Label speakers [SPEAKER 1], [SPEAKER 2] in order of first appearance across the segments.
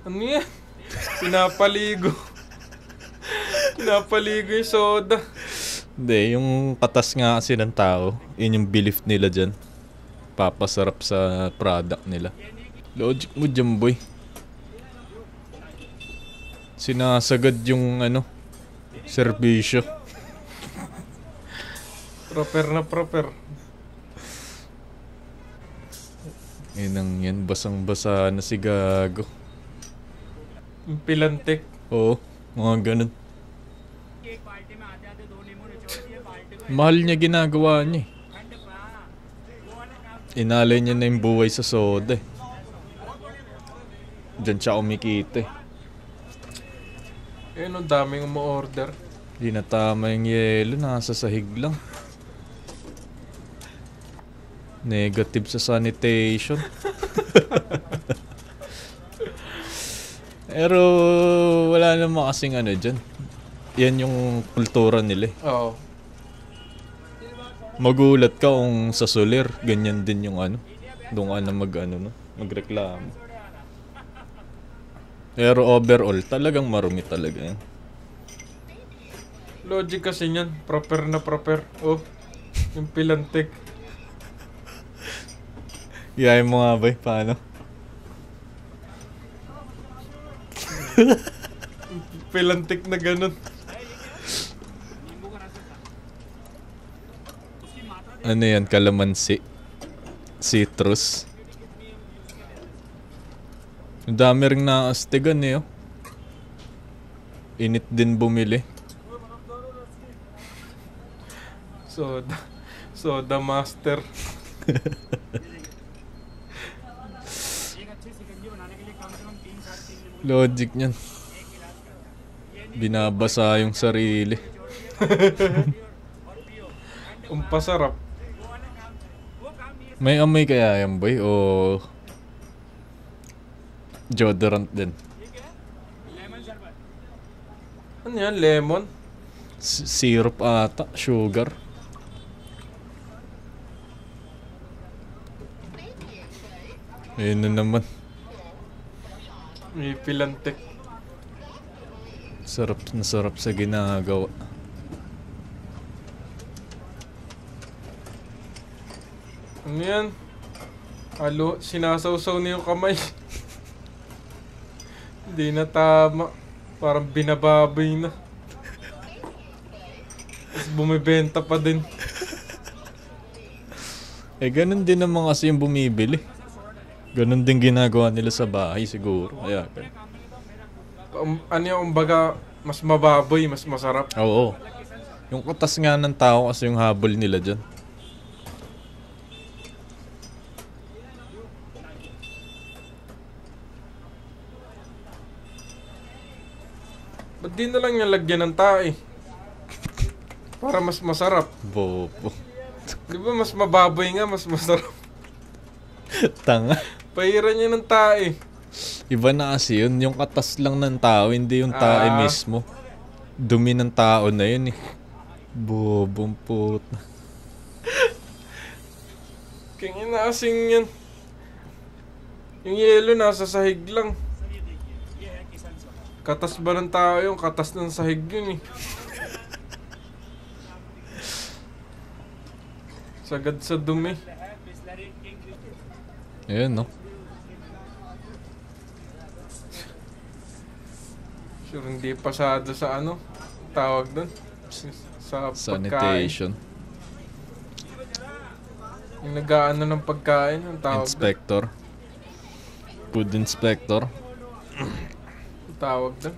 [SPEAKER 1] Ano yan? Pinapaligo. Pinapaligo yung soda.
[SPEAKER 2] Hindi, yung katas nga kasi ng tao, yun yung belief nila dyan. Papasarap sa product nila. Logic mo dyan, boy. Sinasagad yung serbisyo.
[SPEAKER 1] Proper na proper.
[SPEAKER 2] Yan, basang-basa na si Gago.
[SPEAKER 1] Yung pilantik.
[SPEAKER 2] Oo, mga ganun. Mahal niya ginagawa niya eh. Inalay niya na yung buhay sa soda eh. Diyan siya kumikita eh.
[SPEAKER 1] Ayun, ang daming umu-order.
[SPEAKER 2] Di na tama yung yelo, nasa sahig lang. Negative sa sanitation. Pero wala naman kasing dyan. Yan yung kultura nila eh.
[SPEAKER 1] Oo.
[SPEAKER 2] Magulat ka kung sa Soler, ganyan din yung doon ka na magreklamo. Pero overall, talagang marumi talaga yan.
[SPEAKER 1] Logic kasi niyan. Proper na proper. Oh, yung pilantik.
[SPEAKER 2] Iyayin mo nga ba paano?
[SPEAKER 1] Pilantik na ganun.
[SPEAKER 2] Ano yan? Kalamansi? Citrus? Ang dami rin naastigan eh. Oh. Init din bumili.
[SPEAKER 1] Soda master.
[SPEAKER 2] Logic niyan. Binabasa yung sarili.
[SPEAKER 1] Pasarap.
[SPEAKER 2] May amoy kaya yan, boy? O deodorant din?
[SPEAKER 1] Ano yan? Lemon?
[SPEAKER 2] Syrup ata. Sugar. Ayun na naman.
[SPEAKER 1] May pilantik.
[SPEAKER 2] Sarap na sarap sa ginagawa.
[SPEAKER 1] Ano yan? Halo, sinasawsaw na yung kamay. Hindi na tama. Parang binababoy na. Tapos bumibenta pa din.
[SPEAKER 2] Ganun din naman kasi yung bumibili. Ganun din ginagawa nila sa bahay siguro. Kaya
[SPEAKER 1] Ano yung umbaga, mas mababoy, mas masarap.
[SPEAKER 2] oo. Yung katas nga ng tao kasi yung habol nila dyan.
[SPEAKER 1] Ba't di na lang yung lagyan ng tae? Para mas masarap.
[SPEAKER 2] Bobo.
[SPEAKER 1] Di ba mas mababoy nga, mas masarap?
[SPEAKER 2] Tanga.
[SPEAKER 1] Pahiran niya ng tae.
[SPEAKER 2] Iba na kasi yun. Yung katas lang ng tao, hindi yung tae mismo. Dumi ng tao na yun eh. Bobong puta.
[SPEAKER 1] Kaya inaasing yan. Yung yelo nasa sahig lang. Katas ba ng tao yung katas ng sahig yun eh. Sagad sa dumi.
[SPEAKER 2] Ayan no.
[SPEAKER 1] Sure hindi pasado sa tawag doon. Sa pagkain.
[SPEAKER 2] Sanitation.
[SPEAKER 1] Yung nag-aano ng pagkain, ang tawag
[SPEAKER 2] Inspector. Food inspector.
[SPEAKER 1] doon. Tawag doon.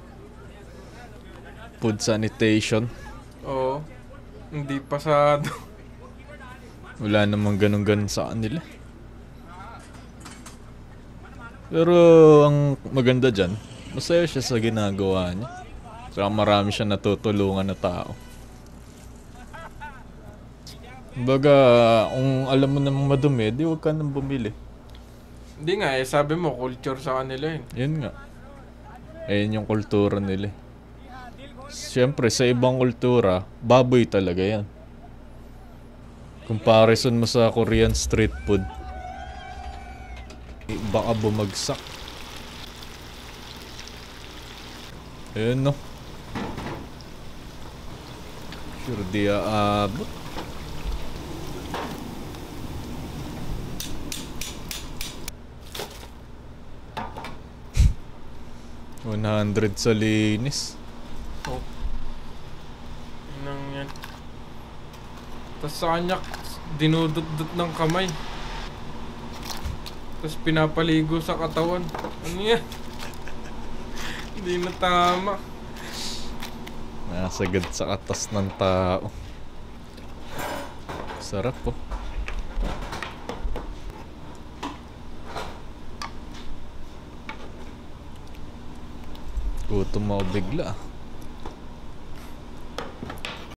[SPEAKER 2] Food sanitation.
[SPEAKER 1] Oo. Hindi pasado.
[SPEAKER 2] Wala namang ganun-ganun sa kanila. Pero ang maganda dyan, masaya siya sa ginagawa niya. Saka marami siya natutulungan na tao. Kumbaga, kung alam mo namang madumi, di huwag ka nang bumili.
[SPEAKER 1] Hindi nga sabi mo, culture sa kanila yun.
[SPEAKER 2] Yun nga. Ayun yung kultura nila. Siyempre, sa ibang kultura, baboy talaga yan. Comparison mo sa Korean street food, baka bumagsak. Ayun no. Sure di aabot. $100 sa linis.
[SPEAKER 1] Oh. Inang yan. Tapos sa kanya, dinudot-dot ng kamay. Tapos pinapaligo sa katawan. Ano yan? Hindi na tama.
[SPEAKER 2] Nasagad sa katas ng tao. Sarap po. Gutom ako bigla.